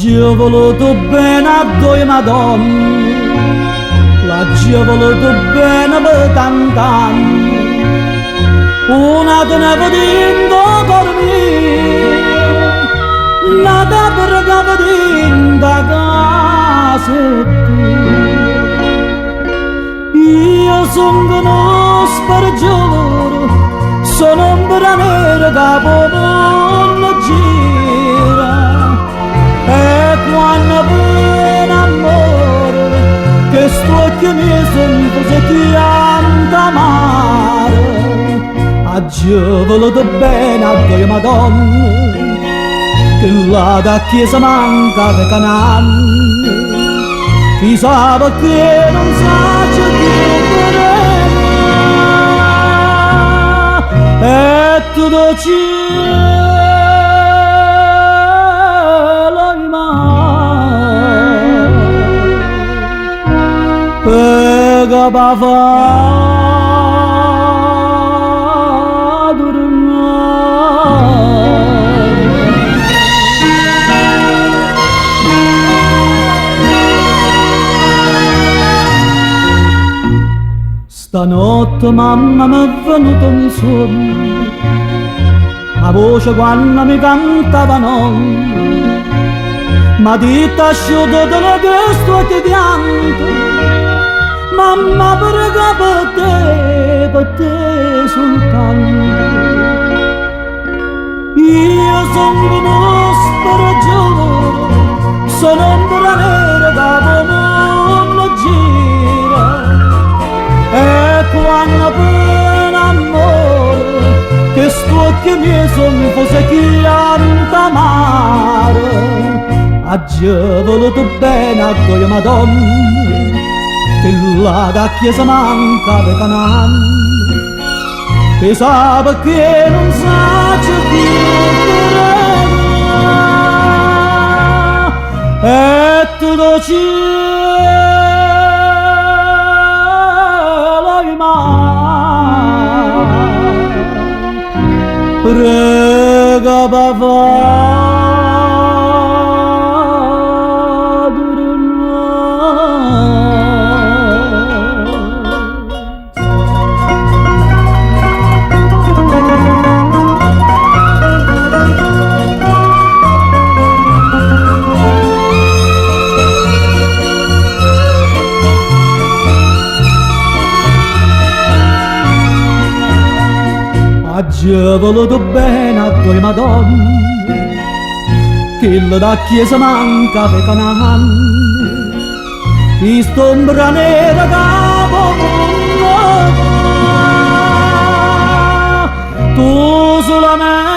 L'ho voluto bene a due madonne, l'ho voluto bene per tant'anni, una te ne vedendo dormire, nata per vedendo casa io sono uno spargiore, sono un branero che non gira, e quando viene amore, che sto occhio mi sono così chiamata amare, aggiù voluto bene a due madonne, che là da chiesa manca di cananne, chi sa perché non sa che e tu do cielo in mare pega bava stanotte mamma mi è venuto un sogno, la voce quando mi cantava non, ma dita asciutta delle questo ti pianto, mamma per te soltanto. Io sono uno sparagione, sono un branero che non gira, e quando per amore che sto occhio miei sono cose chiamata amare, aggiù voluto bene a due madonne, che là da chiesa manca di cananne, che sa perché non sa che e tu lo prega bava aggiù voluto bene a due madonne, che da chiesa manca di cananne, chi stombra nera capo mondo, tu solamente